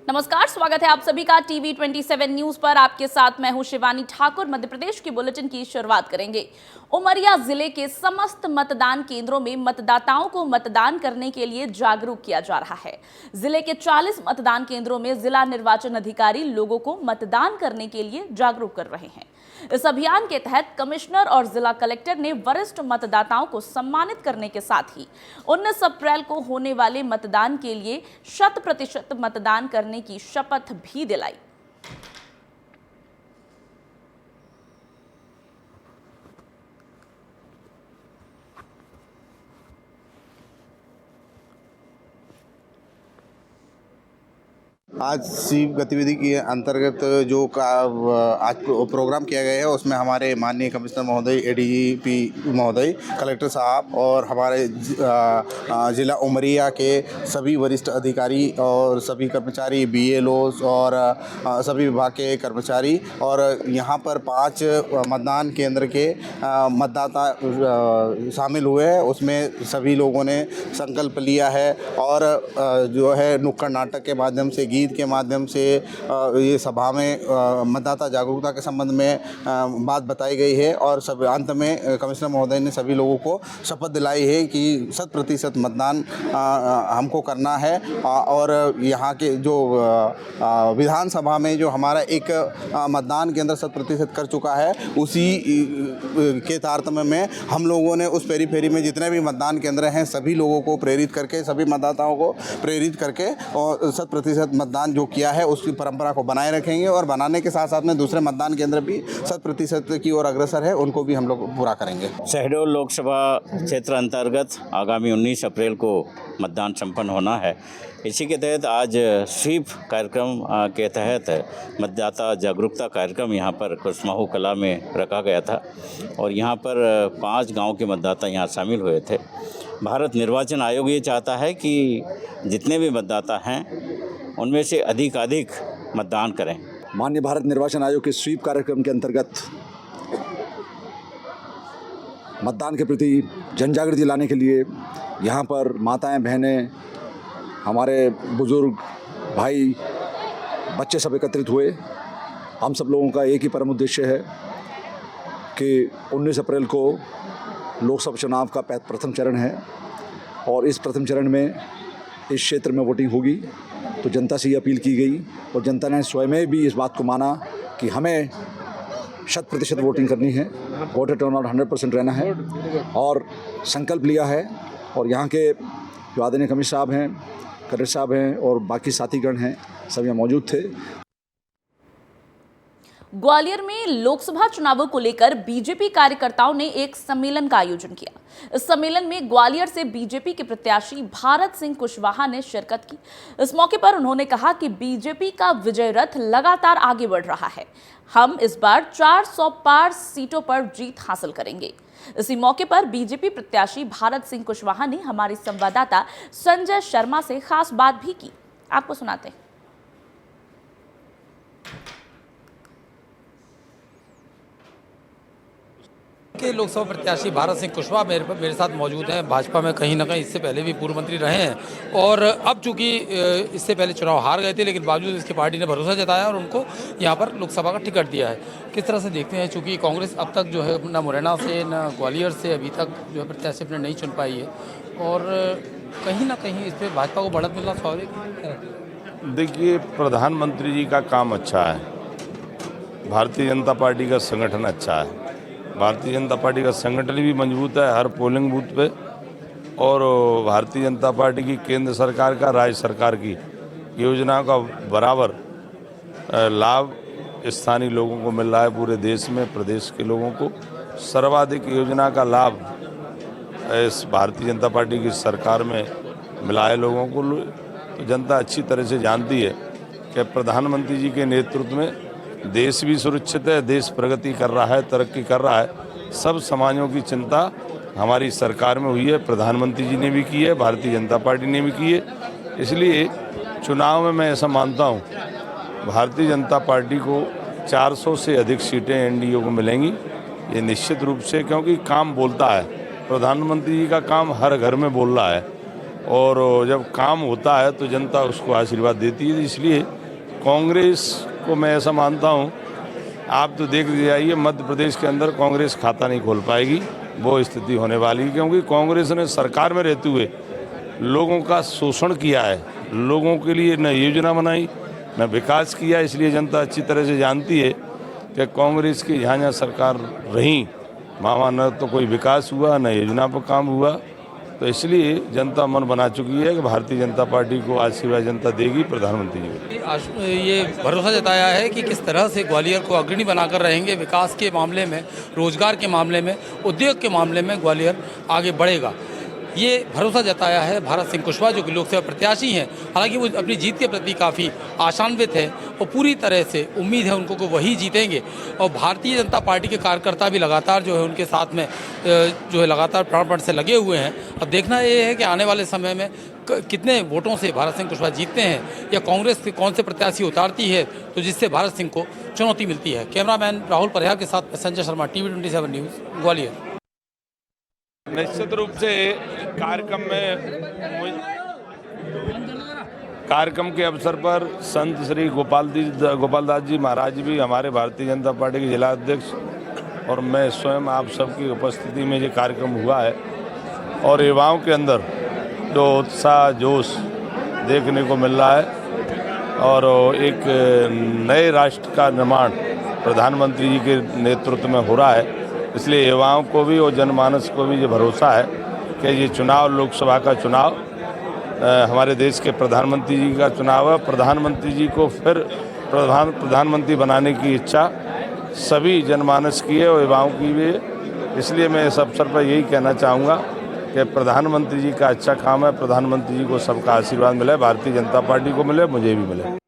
नमस्कार, स्वागत है आप सभी का टीवी 27 न्यूज पर। आपके साथ मैं हूं शिवानी ठाकुर। मध्य प्रदेश की बुलेटिन की शुरुआत करेंगे। उमरिया जिले के समस्त मतदान केंद्रों में मतदाताओं को मतदान करने के लिए जागरूक किया जा रहा है। जिले के 40 मतदान केंद्रों में जिला निर्वाचन अधिकारी लोगों को मतदान करने के लिए जागरूक कर रहे हैं। इस अभियान के तहत कमिश्नर और जिला कलेक्टर ने वरिष्ठ मतदाताओं को सम्मानित करने के साथ ही 19 अप्रैल को होने वाले मतदान के लिए 100% मतदान करने की शपथ भी दिलाई। आज स्वीप गतिविधि के अंतर्गत जो आज प्रोग्राम किया गया है उसमें हमारे माननीय कमिश्नर महोदय, एडीजीपी महोदय, कलेक्टर साहब और हमारे ज़िला उमरिया के सभी वरिष्ठ अधिकारी और सभी कर्मचारी, बीएलओ और सभी विभाग के कर्मचारी और यहाँ पर 5 मतदान केंद्र के मतदाता शामिल हुए हैं। उसमें सभी लोगों ने संकल्प लिया है और जो है नुक्कड़ नाटक के माध्यम से, गीत के माध्यम से ये सभा में मतदाता जागरूकता के संबंध में बात बताई गई है और सब अंत में कमिश्नर महोदय ने सभी लोगों को शपथ दिलाई है कि 100% मतदान हमको करना है। और यहाँ के जो विधानसभा में जो हमारा एक मतदान केंद्र 100% कर चुका है, उसी के तारतम्य में हम लोगों ने उस पेरी में जितने भी मतदान केंद्र हैं सभी लोगों को प्रेरित करके, सभी मतदाताओं को प्रेरित करके और 100% मतदान जो किया है उसकी परंपरा को बनाए रखेंगे और बनाने के साथ साथ में दूसरे मतदान केंद्र भी 100% की ओर अग्रसर है, उनको भी हम लोग पूरा करेंगे। शहडोल लोकसभा क्षेत्र अंतर्गत आगामी 19 अप्रैल को मतदान संपन्न होना है। इसी के तहत आज स्वीप कार्यक्रम के तहत मतदाता जागरूकता कार्यक्रम यहाँ पर कुसमाहू कला में रखा गया था और यहाँ पर 5 गांव के मतदाता यहाँ शामिल हुए थे। भारत निर्वाचन आयोग ये चाहता है कि जितने भी मतदाता हैं उनमें से अधिक मतदान करें। माननीय भारत निर्वाचन आयोग के स्वीप कार्यक्रम के अंतर्गत मतदान के प्रति जनजागृति लाने के लिए यहाँ पर माताएं, बहनें, हमारे बुजुर्ग भाई, बच्चे सब एकत्रित हुए। हम सब लोगों का एक ही परम उद्देश्य है कि 19 अप्रैल को लोकसभा चुनाव का प्रथम चरण है और इस प्रथम चरण में इस क्षेत्र में वोटिंग होगी। तो जनता से ये अपील की गई और जनता ने स्वयं भी इस बात को माना कि हमें 100% वोटिंग करनी है, वोटर टर्नआउट 100% रहना है और संकल्प लिया है। और यहाँ के जो आदरणीय कमिश्नर साहब हैं, कलेक्टर साहब हैं और बाकी साथीगण हैं, सब यहाँ मौजूद थे। ग्वालियर में लोकसभा चुनावों को लेकर बीजेपी कार्यकर्ताओं ने एक सम्मेलन का आयोजन किया। इस सम्मेलन में ग्वालियर से बीजेपी के प्रत्याशी भारत सिंह कुशवाहा ने शिरकत की। इस मौके पर उन्होंने कहा कि बीजेपी का विजय रथ लगातार आगे बढ़ रहा है। हम इस बार 400 पार सीटों पर जीत हासिल करेंगे। इसी मौके पर बीजेपी प्रत्याशी भारत सिंह कुशवाहा ने हमारी संवाददाता संजय शर्मा से खास बात भी की। आपको सुनाते हैं। के लोकसभा प्रत्याशी भारत सिंह कुशवाहा मेरे साथ मौजूद हैं। भाजपा में कहीं ना कहीं इससे पहले भी पूर्व मंत्री रहे हैं और अब चूंकि इससे पहले चुनाव हार गए थे, लेकिन बावजूद इसकी पार्टी ने भरोसा जताया और उनको यहाँ पर लोकसभा का टिकट दिया है। किस तरह से देखते हैं, चूँकि कांग्रेस अब तक जो है ना मुरैना से ना ग्वालियर से अभी तक जो है प्रत्याशी अपने नहीं चुन पाई है और कहीं ना कहीं इस पर भाजपा को बढ़त मिलना स्वाभाविक है। देखिए, प्रधानमंत्री जी का काम अच्छा है, भारतीय जनता पार्टी का संगठन अच्छा है, भारतीय जनता पार्टी का संगठन भी मजबूत है हर पोलिंग बूथ पे और भारतीय जनता पार्टी की केंद्र सरकार का, राज्य सरकार की योजनाओं का बराबर लाभ स्थानीय लोगों को मिल रहा है। पूरे देश में प्रदेश के लोगों को सर्वाधिक योजना का लाभ इस भारतीय जनता पार्टी की सरकार में मिला है लोगों को। तो जनता अच्छी तरह से जानती है कि प्रधानमंत्री जी के नेतृत्व में देश भी सुरक्षित है, देश प्रगति कर रहा है, तरक्की कर रहा है। सब समाजों की चिंता हमारी सरकार में हुई है, प्रधानमंत्री जी ने भी की है, भारतीय जनता पार्टी ने भी की है। इसलिए चुनाव में मैं ऐसा मानता हूँ भारतीय जनता पार्टी को 400 से अधिक सीटें एनडीए को मिलेंगी, ये निश्चित रूप से, क्योंकि काम बोलता है। प्रधानमंत्री जी का काम हर घर में बोल रहा है और जब काम होता है तो जनता उसको आशीर्वाद देती है। इसलिए कांग्रेस को मैं ऐसा मानता हूँ, आप तो देख जाइए मध्य प्रदेश के अंदर कांग्रेस खाता नहीं खोल पाएगी, वो स्थिति होने वाली है, क्योंकि कांग्रेस ने सरकार में रहते हुए लोगों का शोषण किया है, लोगों के लिए न योजना बनाई न विकास किया। इसलिए जनता अच्छी तरह से जानती है कि कांग्रेस की जहाँ जहाँ सरकार रही वहाँ न तो कोई विकास हुआ न योजना पर काम हुआ। तो इसलिए जनता मन बना चुकी है कि भारतीय जनता पार्टी को आशीर्वाद जनता देगी, प्रधानमंत्री जी। ये भरोसा जताया है कि किस तरह से ग्वालियर को अग्रणी बनाकर रहेंगे, विकास के मामले में, रोजगार के मामले में, उद्योग के मामले में ग्वालियर आगे बढ़ेगा। ये भरोसा जताया है भारत सिंह कुशवाहा, जो कि लोकसभा प्रत्याशी हैं। हालांकि वो अपनी जीत के प्रति काफ़ी आशान्वित है और पूरी तरह से उम्मीद है उनको कि वही जीतेंगे। और भारतीय जनता पार्टी के कार्यकर्ता भी लगातार जो है उनके साथ में जो है लगातार प्राणपण से लगे हुए हैं। अब देखना ये है कि आने वाले समय में कितने वोटों से भारत सिंह कुशवाहा जीतते हैं या कांग्रेस कौन से प्रत्याशी उतारती है, तो जिससे भारत सिंह को चुनौती मिलती है। कैमरामैन राहुल परिहार के साथ संजय शर्मा, TV 27 न्यूज़, ग्वालियर। निश्चित रूप से कार्यक्रम के अवसर पर संत श्री गोपालदास जी महाराज भी, हमारे भारतीय जनता पार्टी के जिला अध्यक्ष और मैं स्वयं आप सबकी उपस्थिति में ये कार्यक्रम हुआ है। और युवाओं के अंदर जो उत्साह जोश देखने को मिल रहा है और एक नए राष्ट्र का निर्माण प्रधानमंत्री जी के नेतृत्व में हो रहा है। इसलिए युवाओं को भी और जनमानस को भी ये भरोसा है कि ये चुनाव, लोकसभा का चुनाव हमारे देश के प्रधानमंत्री जी का चुनाव है। प्रधानमंत्री जी को फिर प्रधानमंत्री बनाने की इच्छा सभी जनमानस की है और युवाओं की भी है। इसलिए मैं इस अवसर पर यही कहना चाहूँगा कि प्रधानमंत्री जी का अच्छा काम है, प्रधानमंत्री जी को सबका आशीर्वाद मिले, भारतीय जनता पार्टी को मिले, मुझे भी मिले।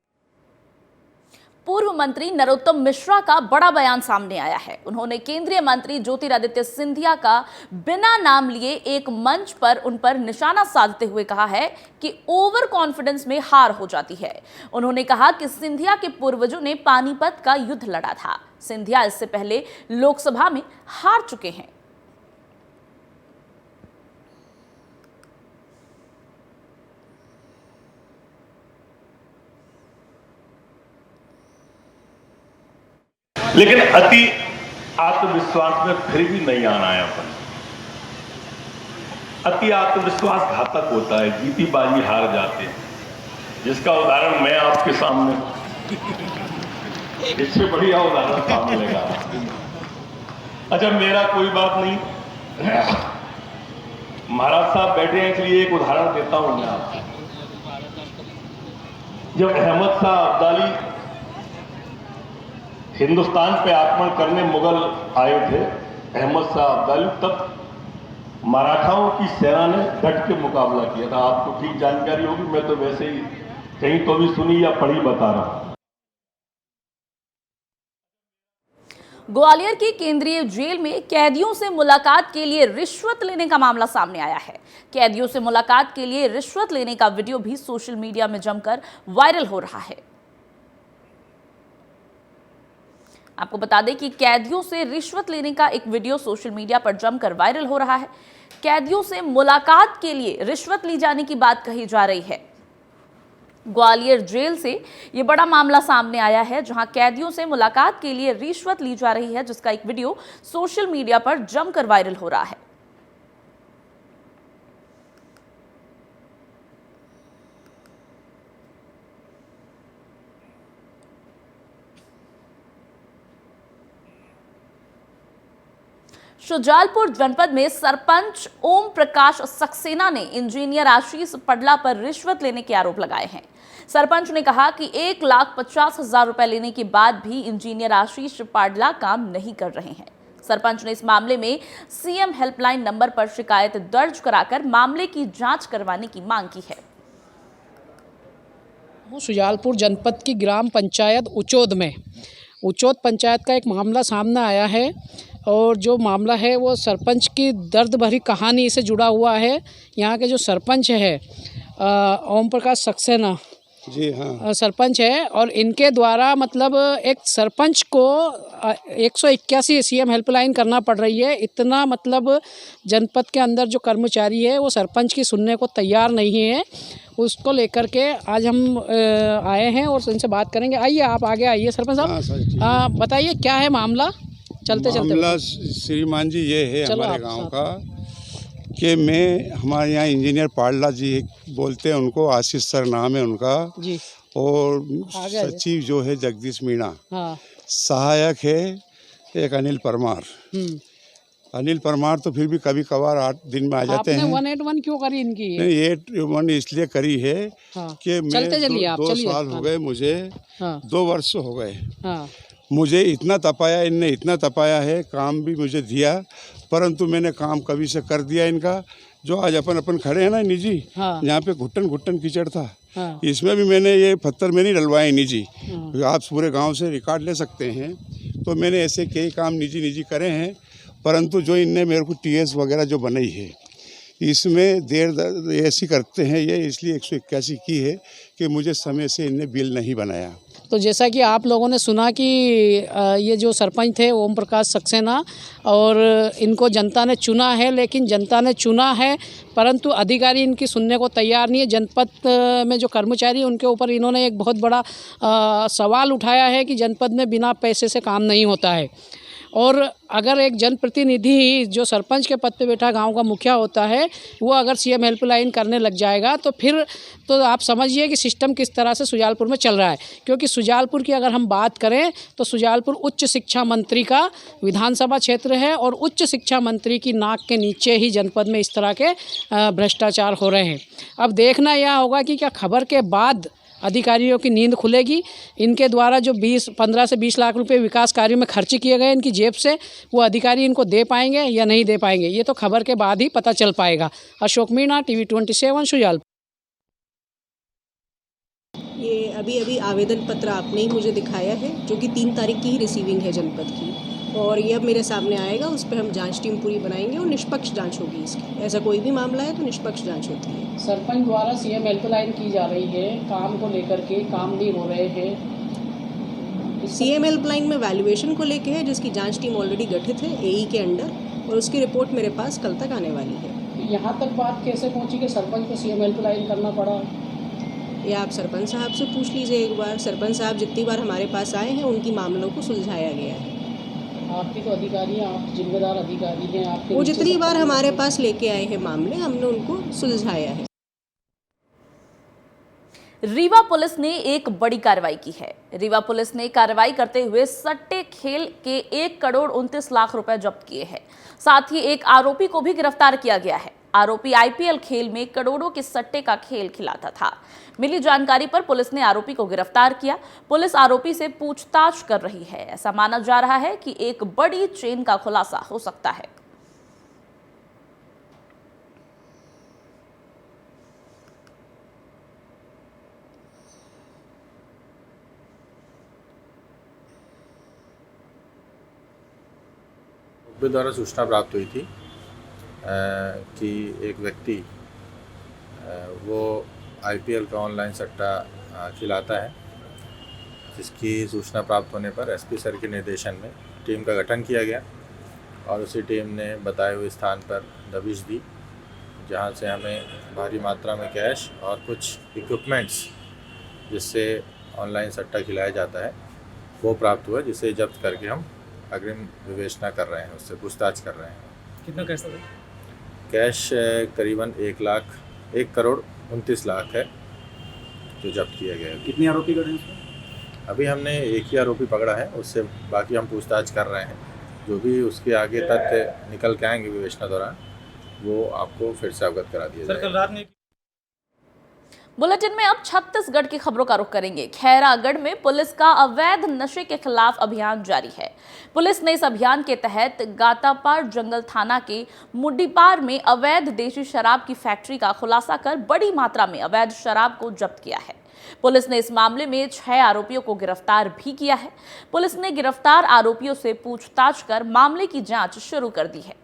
पूर्व मंत्री नरोत्तम मिश्रा का बड़ा बयान सामने आया है। उन्होंने केंद्रीय मंत्री ज्योतिरादित्य सिंधिया का बिना नाम लिए एक मंच पर उन पर निशाना साधते हुए कहा है कि ओवर कॉन्फिडेंस में हार हो जाती है। उन्होंने कहा कि सिंधिया के पूर्वजों ने पानीपत का युद्ध लड़ा था। सिंधिया इससे पहले लोकसभा में हार चुके हैं। लेकिन अति आत्मविश्वास में फिर भी नहीं आना है अपन। अति आत्मविश्वास घातक होता है, जीती बाजी हार जाते हैं, जिसका उदाहरण मैं आपके सामने, इससे बढ़िया उदाहरण सामने लगा। अच्छा, मेरा कोई बात नहीं, महाराज साहब बैठे हैं इसलिए एक उदाहरण देता हूं मैं आपको। जब अहमद शाह अब्दाली हिंदुस्तान पे आक्रमण करने मुगल आए थे, अहमद शाह अब्दाली, तब मराठाओं की सेना ने डट के मुकाबला किया था। आपको ठीक जानकारी होगी, मैं तो वैसे ही कहीं तो भी सुनी या पढ़ी बता रहा हूं। ग्वालियर की केंद्रीय जेल में कैदियों से मुलाकात के लिए रिश्वत लेने का मामला सामने आया है। कैदियों से मुलाकात के लिए रिश्वत लेने का वीडियो भी सोशल मीडिया में जमकर वायरल हो रहा है। आपको बता दें कि कैदियों से रिश्वत लेने का एक वीडियो सोशल मीडिया पर जमकर वायरल हो रहा है। कैदियों से मुलाकात के लिए रिश्वत ली जाने की बात कही जा रही है। ग्वालियर जेल से ये बड़ा मामला सामने आया है, जहां कैदियों से मुलाकात के लिए रिश्वत ली जा रही है, जिसका एक वीडियो सोशल मीडिया पर जमकर वायरल हो रहा है। शुजालपुर जनपद में सरपंच ओम प्रकाश सक्सेना ने इंजीनियर आशीष पडला पर रिश्वत लेने के आरोप लगाए हैं। सरपंच ने कहा कि 1,50,000 रुपए लेने के बाद भी इंजीनियर आशीष पडला काम नहीं कर रहे हैं। सरपंच ने इस मामले में सीएम हेल्पलाइन नंबर पर शिकायत दर्ज कराकर मामले की जांच करवाने की मांग की है। शुजालपुर जनपद की ग्राम पंचायत उचोद में उचोद पंचायत का एक मामला सामने आया है और जो मामला है वो सरपंच की दर्द भरी कहानी से जुड़ा हुआ है। यहाँ के जो सरपंच है ओम प्रकाश सक्सेना, जी हाँ। सरपंच है और इनके द्वारा मतलब एक सरपंच को 181 सीएम हेल्पलाइन करना पड़ रही है। इतना मतलब जनपद के अंदर जो कर्मचारी है वो सरपंच की सुनने को तैयार नहीं है। उसको लेकर के आज हम आए हैं और इनसे बात करेंगे। आइए, आप आगे आइए सरपंच हाँ, सर, ठीक साहब, बताइए क्या है मामला। चलते मामला श्रीमान जी ये है चलो हमारे आप गांव साथ का कि मैं हमारे यहाँ इंजीनियर पाडला जी बोलते हैं उनको, आशीष सर नाम है उनका, जी, और आगे आइए। सचिव जो है जगदीश मीणा, हाँ। सहायक है एक अनिल परमार। अनिल परमार तो फिर भी कभी कभार 8 दिन में आ जाते आपने हैं। 181 क्यों करी इनकी ये? नहीं, 8 इसलिए करी है हाँ। कि मैं चलते चलिए आप, 2 चलिए। साल हो हाँ। गए मुझे, हाँ। 2 वर्ष हो गए हाँ। मुझे इतना तपाया, इनने इतना तपाया है, काम भी मुझे दिया, परंतु मैंने काम कभी से कर दिया इनका। जो आज अपन अपन खड़े हैं ना निजी, हाँ। यहाँ पे घुटन घुटन कीचड़ था, हाँ। इसमें भी मैंने ये पत्थर में नहीं डलवाए निजी। आप पूरे गांव से रिकॉर्ड ले सकते हैं। तो मैंने ऐसे कई काम निजी निजी करे हैं, परंतु जो इनने मेरे को टीएस वगैरह जो बनाई है इसमें देर ऐसी करते हैं ये, इसलिए 181 की है कि मुझे समय से इनने बिल नहीं बनाया। तो जैसा कि आप लोगों ने सुना कि ये जो सरपंच थे ओम प्रकाश सक्सेना, और इनको जनता ने चुना है, लेकिन जनता ने चुना है परंतु अधिकारी इनकी सुनने को तैयार नहीं है। जनपद में जो कर्मचारी हैं उनके ऊपर इन्होंने एक बहुत बड़ा सवाल उठाया है कि जनपद में बिना पैसे से काम नहीं होता है। और अगर एक जनप्रतिनिधि जो सरपंच के पद पे बैठा गांव का मुखिया होता है, वो अगर सीएम हेल्पलाइन करने लग जाएगा तो फिर तो आप समझिए कि सिस्टम किस तरह से सुजालपुर में चल रहा है। क्योंकि सुजालपुर की अगर हम बात करें तो सुजालपुर उच्च शिक्षा मंत्री का विधानसभा क्षेत्र है और उच्च शिक्षा मंत्री की नाक के नीचे ही जनपद में इस तरह के भ्रष्टाचार हो रहे हैं। अब देखना यह होगा कि क्या खबर के बाद अधिकारियों की नींद खुलेगी। इनके द्वारा जो 15 से 20 लाख रुपए विकास कार्यों में खर्च किए गए इनकी जेब से, वो अधिकारी इनको दे पाएंगे या नहीं दे पाएंगे, ये तो खबर के बाद ही पता चल पाएगा। अशोक मीणा, TV 27 सुजालपुर। ये अभी आवेदन पत्र आपने ही मुझे दिखाया है, जो कि 3 तारीख की ही रिसीविंग है जनपद की, और ये अब मेरे सामने आएगा। उस पर हम जांच टीम पूरी बनाएंगे और निष्पक्ष जांच होगी इसकी। ऐसा कोई भी मामला है तो निष्पक्ष जांच होती है। सरपंच द्वारा सीएम हेल्पलाइन की जा रही है, काम को लेकर के काम नहीं हो रहे हैं। सीएम हेल्पलाइन में वैल्यूएशन को लेके है, जिसकी जांच टीम ऑलरेडी गठित है एई के अंडर, और उसकी रिपोर्ट मेरे पास कल तक आने वाली है। यहाँ तक बात कैसे पहुँची कि सरपंच को सीएम हेल्पलाइन करना पड़ा? ये आप सरपंच साहब से पूछ लीजिए एक बार। सरपंच साहब जितनी बार हमारे पास आए हैं उनकी मामलों को सुलझाया गया है। आपकी तो अधिकारी हैं, आप जिम्मेदार अधिकारी हैं, आपके वो जितनी बार हमारे पास लेके आए हैं मामले, हमने उनको सुलझाया है। रीवा पुलिस ने एक बड़ी कार्रवाई की है। रीवा पुलिस ने कार्रवाई करते हुए सट्टे खेल के 1 करोड़ 29 लाख रुपए जब्त किए हैं। साथ ही एक आरोपी को भी गिरफ्तार किया गया है। आरोपी आईपीएल खेल में करोड़ों के सट्टे का खेल खिलाता था। मिली जानकारी पर पुलिस ने आरोपी को गिरफ्तार किया। पुलिस आरोपी से पूछताछ कर रही है। ऐसा माना जा रहा है कि एक बड़ी चेन का खुलासा हो सकता है। द्वारा सूचना प्राप्त हुई थी कि एक व्यक्ति वो आईपीएल का ऑनलाइन सट्टा खिलाता है, जिसकी सूचना प्राप्त होने पर एसपी सर के निर्देशन में टीम का गठन किया गया और उसी टीम ने बताए हुए स्थान पर दबिश दी, जहां से हमें भारी मात्रा में कैश और कुछ इक्विपमेंट्स जिससे ऑनलाइन सट्टा खिलाया जाता है वो प्राप्त हुआ, जिसे जब्त करके हम अग्रिम विवेचना कर रहे हैं, उससे पूछताछ कर रहे हैं। कितना कैश था? कैश करीबन 1 करोड़ 29 लाख है जो जब्त किया गया है। कितने आरोपी गए हैं? अभी हमने एक ही आरोपी पकड़ा है, उससे बाकी हम पूछताछ कर रहे हैं। जो भी उसके आगे तथ्य निकल के आएंगे विवेचना दौरान, वो आपको फिर से अवगत करा दिया जाएगा। कल रात में बुलेटिन में अब छत्तीसगढ़ की खबरों का रुख करेंगे। खैरागढ़ में पुलिस का अवैध नशे के खिलाफ अभियान जारी है। पुलिस ने इस अभियान के तहत गातापार जंगल थाना के मुड्डीपार में अवैध देशी शराब की फैक्ट्री का खुलासा कर बड़ी मात्रा में अवैध शराब को जब्त किया है। पुलिस ने इस मामले में 6 आरोपियों को गिरफ्तार भी किया है। पुलिस ने गिरफ्तार आरोपियों से पूछताछ कर मामले की जांच शुरू कर दी है।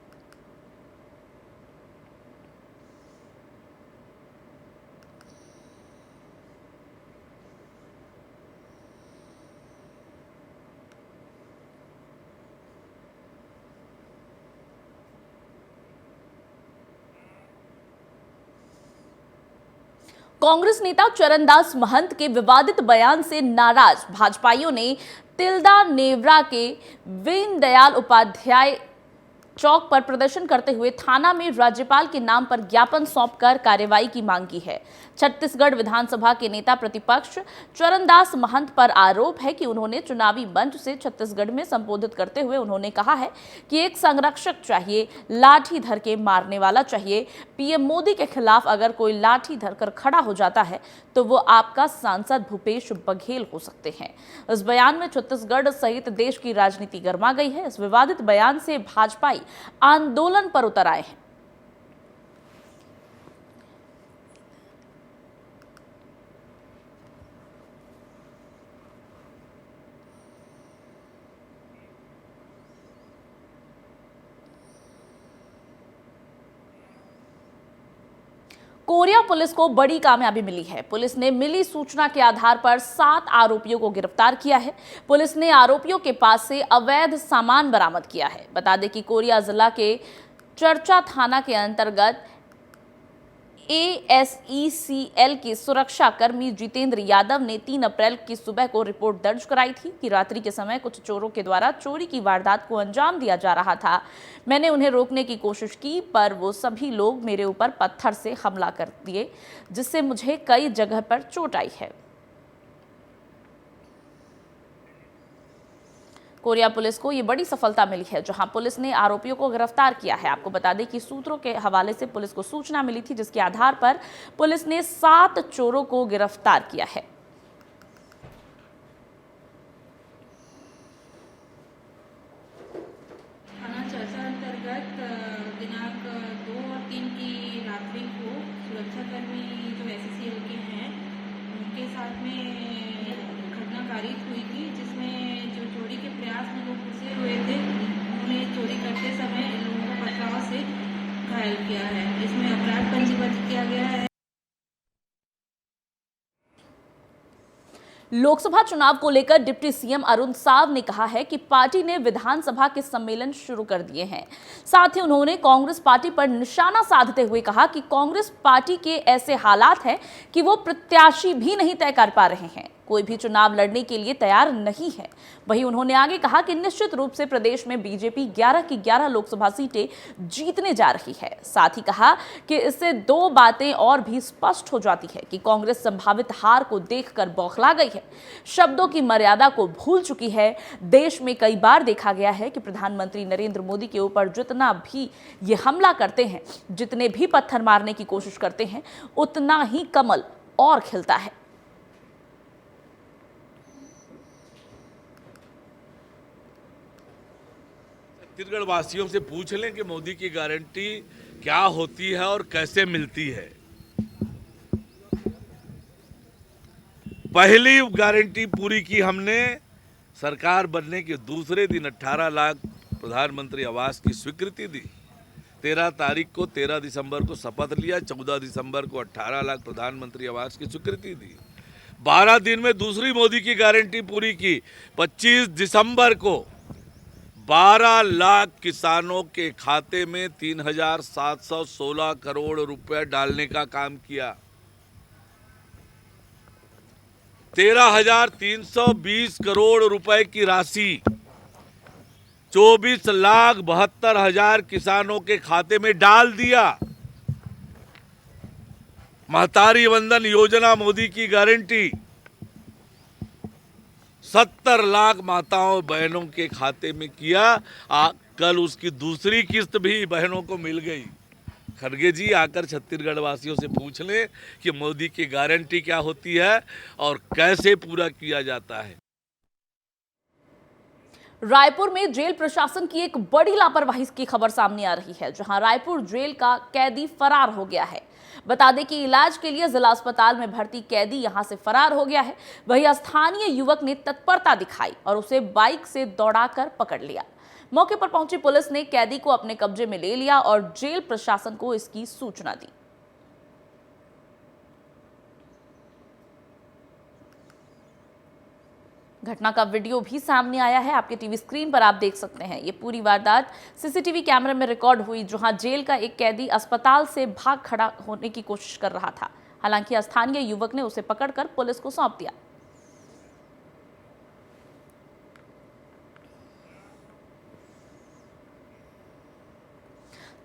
कांग्रेस नेता चरणदास महंत के विवादित बयान से नाराज भाजपाइयों ने तिल्दा नेवरा के दीनदयाल उपाध्याय चौक पर प्रदर्शन करते हुए थाना में राज्यपाल के नाम पर ज्ञापन सौंपकर कार्रवाई की मांग की है। छत्तीसगढ़ विधानसभा के नेता प्रतिपक्ष चरणदास महंत पर आरोप है कि उन्होंने चुनावी मंच से छत्तीसगढ़ में संबोधित करते हुए उन्होंने कहा है कि एक संरक्षक चाहिए, लाठी धर के मारने वाला चाहिए। पीएम मोदी के खिलाफ अगर कोई लाठी धरकर खड़ा हो जाता है तो वो आपका सांसद भूपेश बघेल हो सकते हैं। इस बयान में छत्तीसगढ़ सहित देश की राजनीति गर्मा गई है। इस विवादित बयान से भाजपाई आंदोलन पर उतर आए हैं। कोरिया पुलिस को बड़ी कामयाबी मिली है। पुलिस ने मिली सूचना के आधार पर 7 आरोपियों को गिरफ्तार किया है। पुलिस ने आरोपियों के पास से अवैध सामान बरामद किया है। बता दें कि कोरिया जिला के चर्चा थाना के अंतर्गत ASECL के सुरक्षा कर्मी जितेंद्र यादव ने 3 अप्रैल की सुबह को रिपोर्ट दर्ज कराई थी कि रात्रि के समय कुछ चोरों के द्वारा चोरी की वारदात को अंजाम दिया जा रहा था। मैंने उन्हें रोकने की कोशिश की पर वो सभी लोग मेरे ऊपर पत्थर से हमला कर दिए, जिससे मुझे कई जगह पर चोट आई है। कोरिया पुलिस को ये बड़ी सफलता मिली है, जहां पुलिस ने आरोपियों को गिरफ्तार किया है। आपको बता दें कि सूत्रों के हवाले से पुलिस को सूचना मिली थी, जिसके आधार पर पुलिस ने 7 चोरों को गिरफ्तार किया है। थाना चर्चा अंतर्गत दिनांक 2 और 3 की रात्रि को सुरक्षाकर्मी जो SECL के हैं उनके साथ में घटना कारित हुई थी, जिसमें जो चोरी के प्रयास में लोग घुसे हुए थे उन्होंने चोरी करते समय लोगों को पथराव से घायल किया है। इसमें अपराध पंजीबद्ध किया गया है। लोकसभा चुनाव को लेकर डिप्टी सीएम अरुण साव ने कहा है कि पार्टी ने विधानसभा के सम्मेलन शुरू कर दिए हैं। साथ ही उन्होंने कांग्रेस पार्टी पर निशाना साधते हुए कहा कि कांग्रेस पार्टी के ऐसे हालात हैं कि वो प्रत्याशी भी नहीं तय कर पा रहे हैं, कोई भी चुनाव लड़ने के लिए तैयार नहीं है। वहीं उन्होंने आगे कहा कि निश्चित रूप से प्रदेश में बीजेपी 11 की 11 लोकसभा सीटें जीतने जा रही है। साथ ही कहा कि इससे 2 बातें और भी स्पष्ट हो जाती है कि कांग्रेस संभावित हार को देखकर बौखला गई है, शब्दों की मर्यादा को भूल चुकी है। देश में कई बार देखा गया है कि प्रधानमंत्री नरेंद्र मोदी के ऊपर जितना भी ये हमला करते हैं, जितने भी पत्थर मारने की कोशिश करते हैं, उतना ही कमल और खिलता है। छत्तीसगढ़ वासियों से पूछ लें कि मोदी की गारंटी क्या होती है और कैसे मिलती है। पहली गारंटी पूरी की हमने सरकार बनने के दूसरे दिन 18 लाख प्रधानमंत्री आवास की स्वीकृति दी। 13 तारीख को 13 दिसंबर को शपथ लिया, 14 दिसंबर को 18 लाख प्रधानमंत्री आवास की स्वीकृति दी। 12 दिन में दूसरी मोदी की गारंटी पूरी की। 25 दिसंबर को 12 लाख किसानों के खाते में 3,716 करोड़ रुपए डालने का काम किया। 13,320 करोड़ रुपए की राशि 24,72,000 किसानों के खाते में डाल दिया। महतारी वंदन योजना मोदी की गारंटी 70 लाख माताओं बहनों के खाते में किया। कल उसकी दूसरी किस्त भी बहनों को मिल गई। खड़गे जी आकर छत्तीसगढ़ वासियों से पूछ लें कि मोदी की गारंटी क्या होती है और कैसे पूरा किया जाता है। रायपुर में जेल प्रशासन की एक बड़ी लापरवाही की खबर सामने आ रही है, जहां रायपुर जेल का कैदी फरार हो गया है। बता दें कि इलाज के लिए जिला अस्पताल में भर्ती कैदी यहां से फरार हो गया है। वहीं स्थानीय युवक ने तत्परता दिखाई और उसे बाइक से दौड़ाकर पकड़ लिया। मौके पर पहुंची पुलिस ने कैदी को अपने कब्जे में ले लिया और जेल प्रशासन को इसकी सूचना दी। घटना का वीडियो भी सामने आया है, आपके टीवी स्क्रीन पर आप देख सकते हैं। ये पूरी वारदात सीसीटीवी कैमरे में रिकॉर्ड हुई, जहां जेल का एक कैदी अस्पताल से भाग खड़ा होने की कोशिश कर रहा था। हालांकि स्थानीय युवक ने उसे पकड़कर पुलिस को सौंप दिया।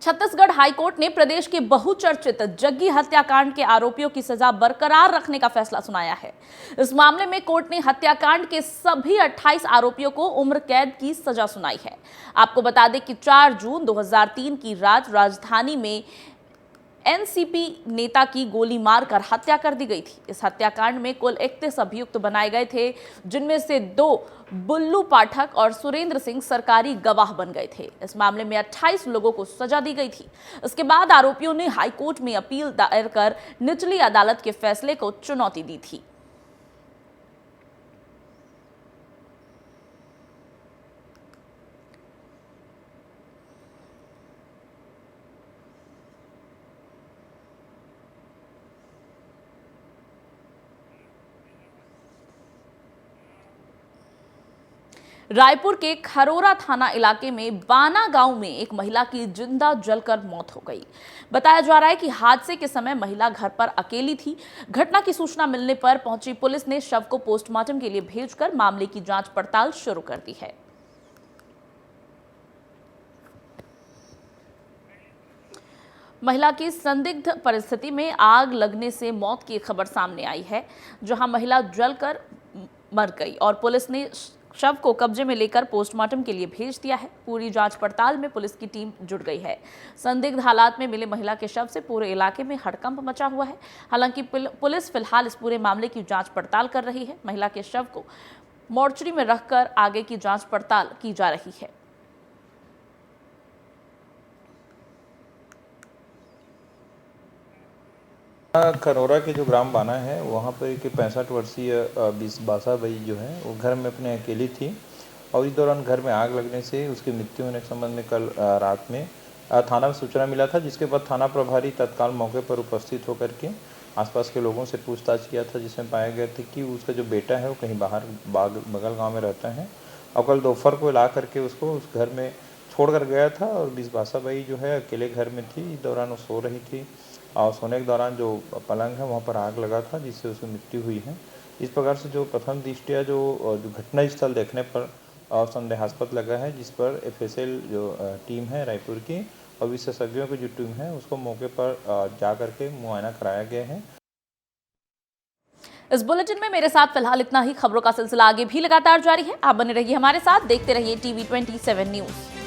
छत्तीसगढ़ हाईकोर्ट ने प्रदेश के बहुचर्चित जग्गी हत्याकांड के आरोपियों की सजा बरकरार रखने का फैसला सुनाया है। इस मामले में कोर्ट ने हत्याकांड के सभी 28 आरोपियों को उम्र कैद की सजा सुनाई है। आपको बता दें कि 4 जून 2003 की रात राजधानी में एनसीपी नेता की गोली मारकर हत्या कर दी गई थी। इस हत्याकांड में कुल 31 अभियुक्त बनाए गए थे, जिनमें से 2 बुल्लू पाठक और सुरेंद्र सिंह सरकारी गवाह बन गए थे। इस मामले में 28 लोगों को सजा दी गई थी। इसके बाद आरोपियों ने हाईकोर्ट में अपील दायर कर निचली अदालत के फैसले को चुनौती दी थी। रायपुर के खरोरा थाना इलाके में बाना गांव में एक महिला की जिंदा जलकर मौत हो गई। बताया जा रहा है कि हादसे के समय महिला घर पर अकेली थी। घटना की सूचना मिलने पर पहुंची पुलिस ने शव को पोस्टमार्टम के लिए भेजकर मामले की जांच पड़ताल शुरू कर दी है। महिला की संदिग्ध परिस्थिति में आग लगने से मौत की खबर सामने आई है, जहां महिला जलकर मर गई और पुलिस ने शव को कब्जे में लेकर पोस्टमार्टम के लिए भेज दिया है। पूरी जांच पड़ताल में पुलिस की टीम जुट गई है। संदिग्ध हालात में मिले महिला के शव से पूरे इलाके में हड़कंप मचा हुआ है। हालांकि पुलिस फिलहाल इस पूरे मामले की जांच पड़ताल कर रही है। महिला के शव को मोर्चरी में रखकर आगे की जांच पड़ताल की जा रही है। खरोरा के जो ग्राम बाना है वहाँ पर एक 65 वर्षीय बिस्बासा बाई जो है वो घर में अपने अकेली थी और इस दौरान घर में आग लगने से उसकी मृत्यु होने के संबंध में कल रात में थाना में सूचना मिला था, जिसके बाद थाना प्रभारी तत्काल मौके पर उपस्थित होकर के आसपास के लोगों से पूछताछ किया था, जिसमें पाया गया था कि उसका जो बेटा है वो कहीं बाहर बगल गाँव में रहता है और कल दोपहर को ला करके उसको उस घर में छोड़ कर गया था और बिस्बासा बाई जो है अकेले घर में थी। इस दौरान वो सो रही थी और सोने के दौरान जो पलंग है वहाँ पर आग लगा था, जिससे उसकी मृत्यु हुई है। इस प्रकार से जो प्रथम दृष्टया जो घटना स्थल देखने पर संदेहास्पद लगा है, जिस पर एफएसएल जो टीम है रायपुर की और विशेषज्ञों की जो टीम है उसको मौके पर जा करके मुआयना कराया गया है। इस बुलेटिन में मेरे साथ फिलहाल इतना ही। खबरों का सिलसिला आगे भी लगातार जारी है। आप बने रहिए हमारे साथ, देखते रहिए TV 27 न्यूज।